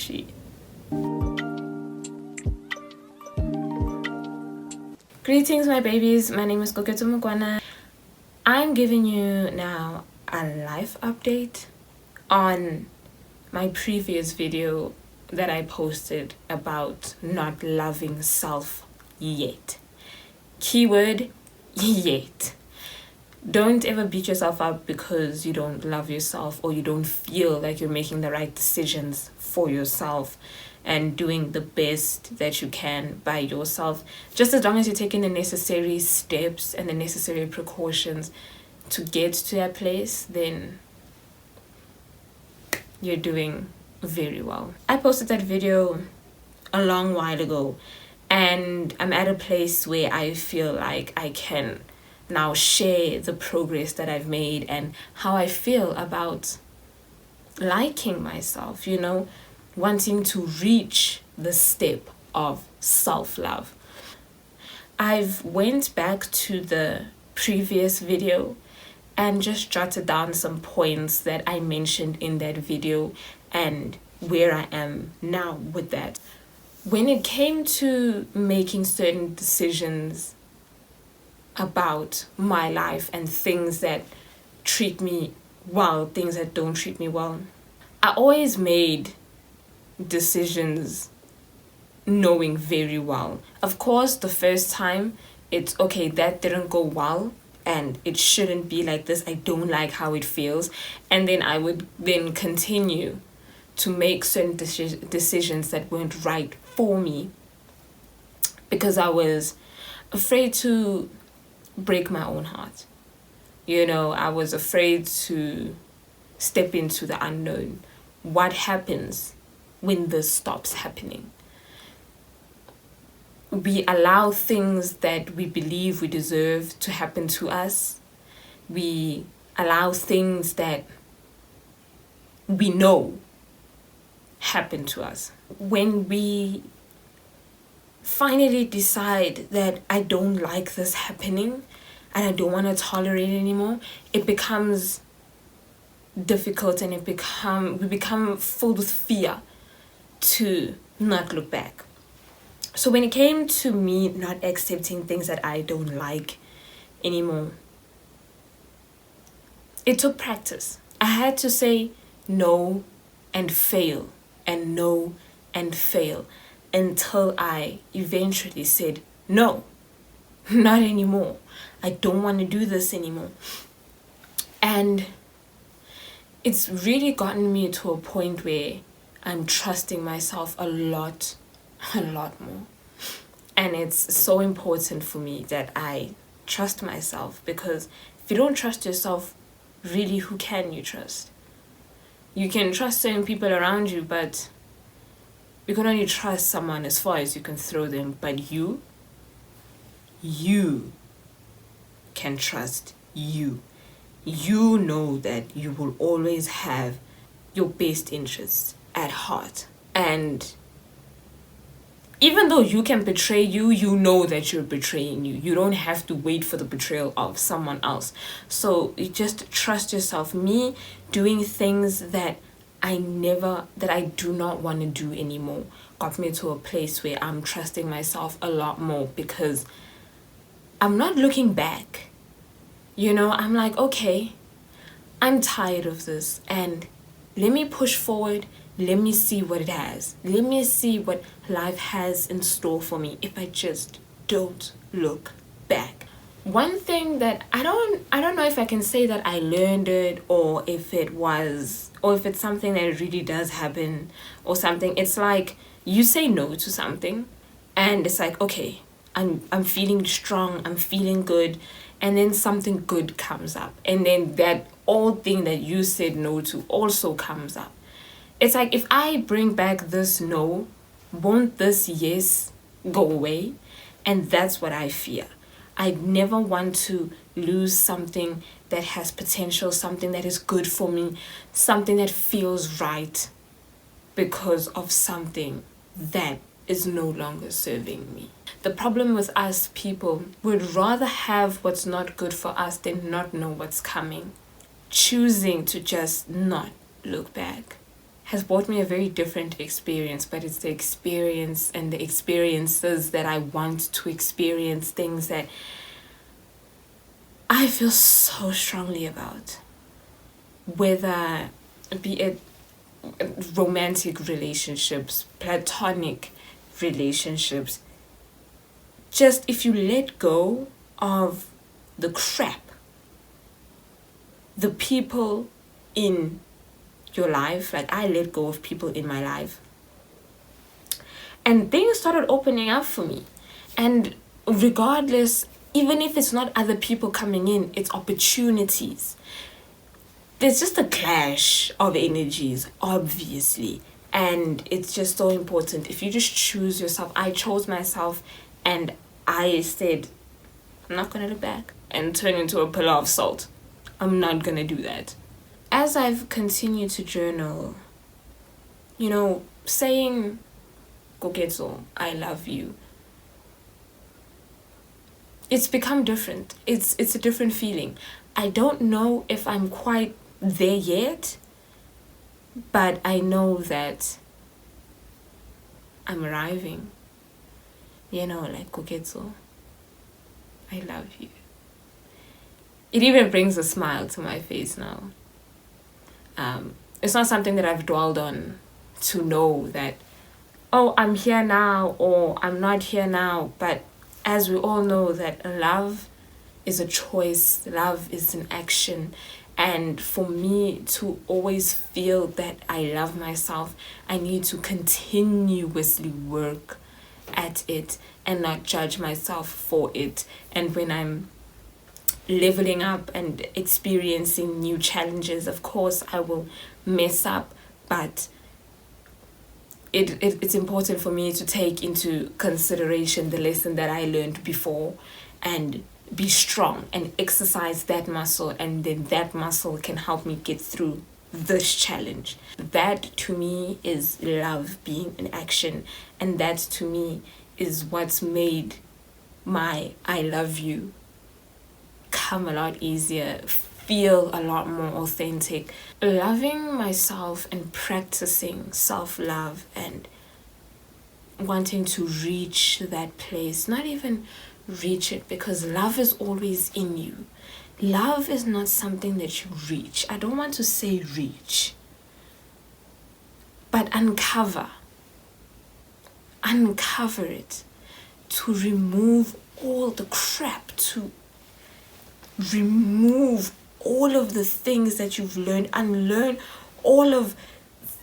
she. Greetings, my babies. My name is Koketo Mukwana. I'm giving you now a life update on my previous video that I posted about not loving self yet. Keyword, yet. Don't ever beat yourself up because you don't love yourself or you don't feel like you're making the right decisions for yourself and doing the best that you can by yourself. Just as long as you're taking the necessary steps and the necessary precautions to get to that place, then you're doing very well. I posted that video a long while ago, and I'm at a place where I feel like I can now share the progress that I've made and how I feel about liking myself, wanting to reach the step of self-love. I've went back to the previous video and just jotted down some points that I mentioned in that video and where I am now with that. When it came to making certain decisions about my life and things that treat me well, things that don't treat me well, I always made decisions knowing very well. Of course, the first time, it's okay, that didn't go well and it shouldn't be like this. I don't like how it feels. And then I would then continue to make certain decisions that weren't right for me because I was afraid to break my own heart. I was afraid to step into the unknown. What happens when this stops happening? We allow things that we believe we deserve to happen to us. We allow things that we know happen to us. When we finally decide that I don't like this happening and I don't want to tolerate it anymore, it becomes difficult and we become filled with fear to not look back. So when it came to me not accepting things that I don't like anymore, it took practice. I had to say no and fail and no and fail until I eventually said, no, not anymore. I don't want to do this anymore. And it's really gotten me to a point where I'm trusting myself a lot more. And it's so important for me that I trust myself, because if you don't trust yourself, really, who can you trust? You can trust certain people around you, but you can only trust someone as far as you can throw them. But you can trust you. You know that you will always have your best interests at heart. And even though you can betray you, you know that you're betraying you. You don't have to wait for the betrayal of someone else. So you just trust yourself. Me doing things that I do not want to do anymore got me to a place where I'm trusting myself a lot more, because I'm not looking back. I'm like, okay, I'm tired of this, and let me push forward. Let me see what it has. Let me see what life has in store for me if I just don't look back. One thing that I don't know if I can say that I learned it, or if it's something that really does happen or something. It's like you say no to something and it's like, okay, I'm feeling strong, I'm feeling good, and then something good comes up, and then that old thing that you said no to also comes up. It's like, if I bring back this no, won't this yes go away? And that's what I fear. I never want to lose something that has potential, something that is good for me, something that feels right, because of something that is no longer serving me. The problem with us people, would rather have what's not good for us than not know what's coming. Choosing to just not look back has brought me a very different experience, but it's the experience and the experiences that I want to experience, things that I feel so strongly about, whether be it romantic relationships, platonic relationships. Just if you let go of the crap, the people in your life, like I let go of people in my life, and things started opening up for me. And regardless, even if it's not other people coming in, it's opportunities. There's just a clash of energies, obviously, and it's just so important. If you just choose yourself, I chose myself, and I said, I'm not gonna look back and turn into a pillar of salt. I'm not gonna do that. As I've continued to journal, saying Koketso, I love you, it's become different. It's a different feeling. I don't know if I'm quite there yet, but I know that I'm arriving. Like Koketso, I love you. It even brings a smile to my face now. It's not something that I've dwelled on to know that, oh, I'm here now or I'm not here now. But as we all know that love is a choice, love is an action. And for me to always feel that I love myself, I need to continuously work at it and not judge myself for it. And when I'm leveling up and experiencing new challenges, of course I will mess up, but it's important for me to take into consideration the lesson that I learned before and be strong and exercise that muscle, and then that muscle can help me get through this challenge. That to me is love being in action, and that to me is what's made my I love you come a lot easier, feel a lot more authentic. Loving myself and practicing self-love and wanting to reach that place, not even reach it, because love is always in you. Love is not something that you reach. I don't want to say reach, but uncover it, to remove all the crap, to remove all of the things that you've learned, unlearn all of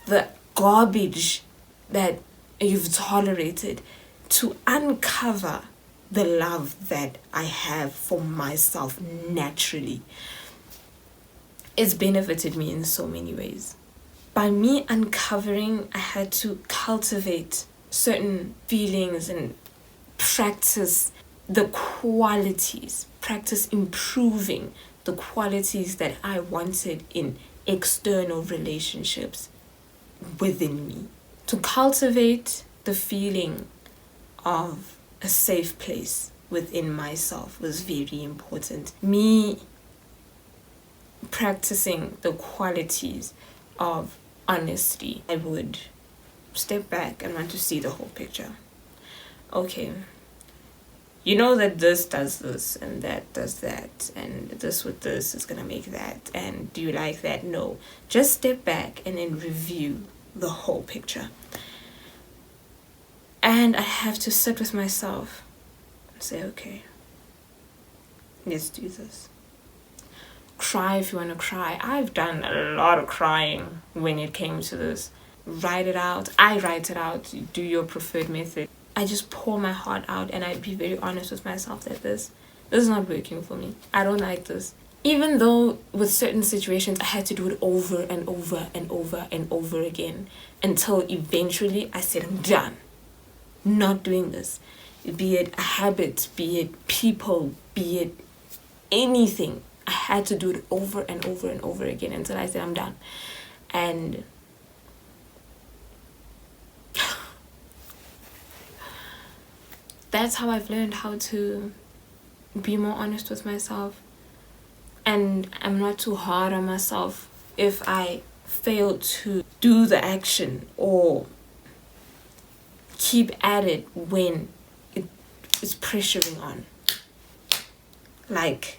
the garbage that you've tolerated, to uncover the love that I have for myself naturally. It's benefited me in so many ways. By me uncovering, I had to cultivate certain feelings and practice the qualities, practice improving the qualities that I wanted in external relationships within me. To cultivate the feeling of a safe place within myself was very important. Me practicing the qualities of honesty. I would step back and want to see the whole picture. Okay, you know that this does this and that does that, and this with this is gonna make that, and do you like that? No. Just step back and then review the whole picture. And I have to sit with myself and say, okay, let's do this. Cry if you want to cry. I've done a lot of crying when it came to this. Write it out. I write it out. Do your preferred method. I just pour my heart out, and I'd be very honest with myself that this is not working for me. I don't like this. Even though with certain situations I had to do it over and over and over and over again, until eventually I said, I'm done. Not doing this. Be it a habit, be it people, be it anything. I had to do it over and over and over again until I said I'm done. And that's how I've learned how to be more honest with myself. And I'm not too hard on myself if I fail to do the action or keep at it when it is pressuring on. Like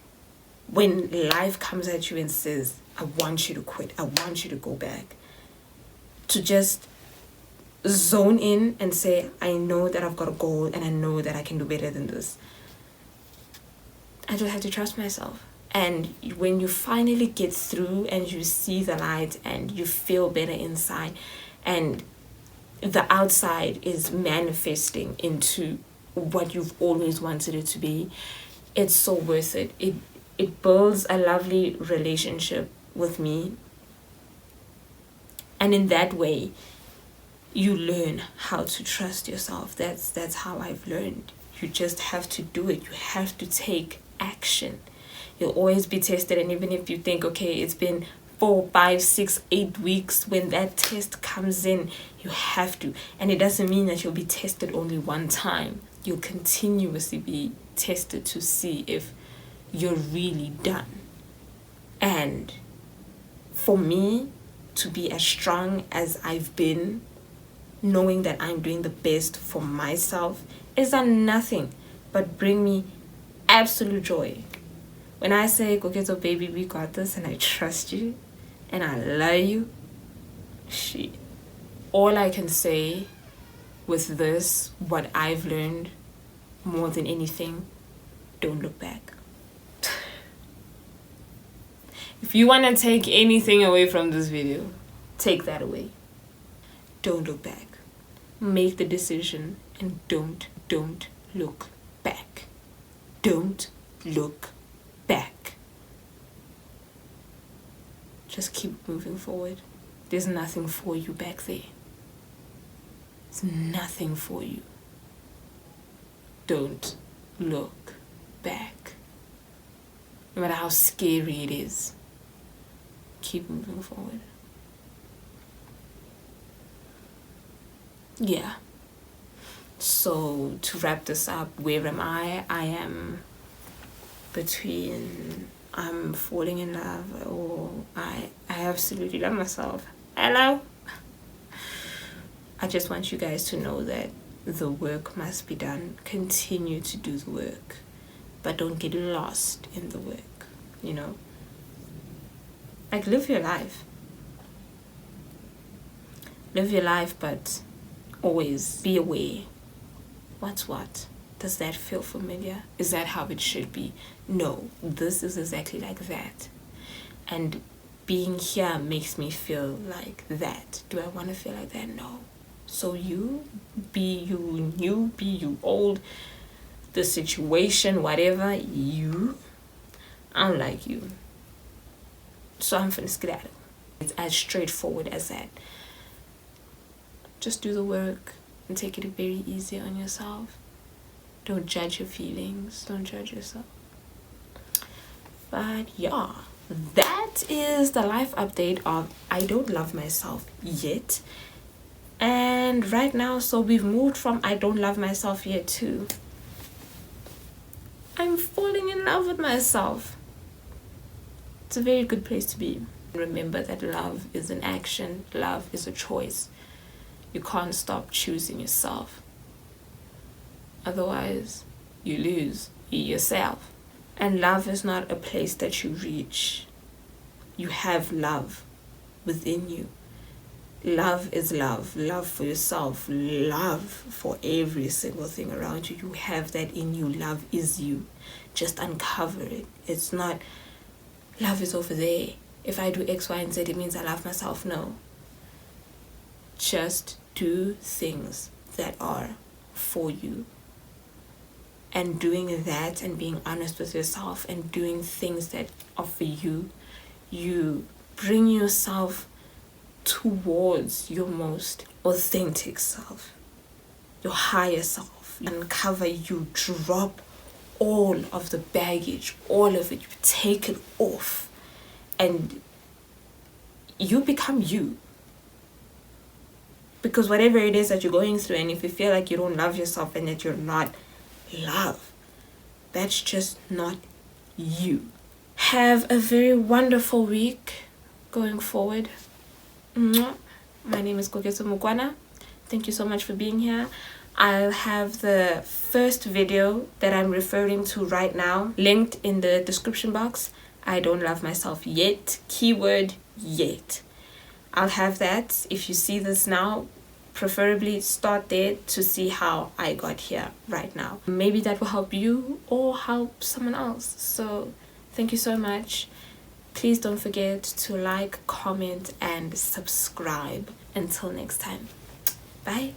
when life comes at you and says, I want you to quit, I want you to go back, to just zone in and say, I know that I've got a goal and I know that I can do better than this. I just have to trust myself. And when you finally get through and you see the light and you feel better inside and the outside is manifesting into what you've always wanted it to be, it's so worth it. It builds a lovely relationship with me. And in that way, you learn how to trust yourself. That's how I've learned. You just have to do it. You have to take action. You'll always be tested, and even if you think, okay, it's been 4, 5, 6, 8 weeks, when that test comes in, you have to. And it doesn't mean that you'll be tested only one time. You'll continuously be tested to see if you're really done. And for me to be as strong as I've been, knowing that I'm doing the best for myself, is done nothing but bring me absolute joy. When I say, Koketo baby, we got this, and I trust you, and I love you, shit. All I can say with this, what I've learned more than anything, don't look back. If you want to take anything away from this video, take that away. Don't look back. Make the decision and don't look back. Don't look back. Just keep moving forward. There's nothing for you back there. There's nothing for you. Don't look back. No matter how scary it is, keep moving forward. Yeah. So to wrap this up, where am I? I am between I'm falling in love or I absolutely love myself. Hello? I just want you guys to know that the work must be done. Continue to do the work, but don't get lost in the work, you know? Like, live your life. Live your life, but always be aware. What's what? Does that feel familiar? Is that how it should be? No, this is exactly like that. And being here makes me feel like that. Do I want to feel like that? No. So you be you new, be you old, the situation, whatever, you, I'm like you. So I'm finna skedaddle. It's as straightforward as that. Just do the work and take it very easy on yourself. Don't judge your feelings. Don't judge yourself. But yeah, that is the life update of I Don't Love Myself Yet. And right now, so we've moved from I Don't Love Myself Yet to I'm falling in love with myself. It's a very good place to be. Remember that love is an action. Love is a choice. You can't stop choosing yourself. Otherwise, you lose yourself. And love is not a place that you reach. You have love within you. Love is love. Love for yourself. Love for every single thing around you. You have that in you. Love is you. Just uncover it. It's not, love is over there. If I do X, Y, and Z, it means I love myself. No. Just do things that are for you. And doing that and being honest with yourself and doing things that are for you, you bring yourself towards your most authentic self, your higher self. Uncover, you drop all of the baggage, all of it, you take it off, and you become you. Because whatever it is that you're going through, and if you feel like you don't love yourself and that you're not love, that's just not you. Have a very wonderful week going forward. Mwah. My name is Koketo Mukwana. Thank you so much for being here. I'll have the first video that I'm referring to right now linked in the description box. I don't love myself yet. Keyword yet. I'll have that. If you see this now, preferably start there to see how I got here right now. Maybe that will help you or help someone else. So thank you so much. Please don't forget to like, comment, and subscribe. Until next time. Bye.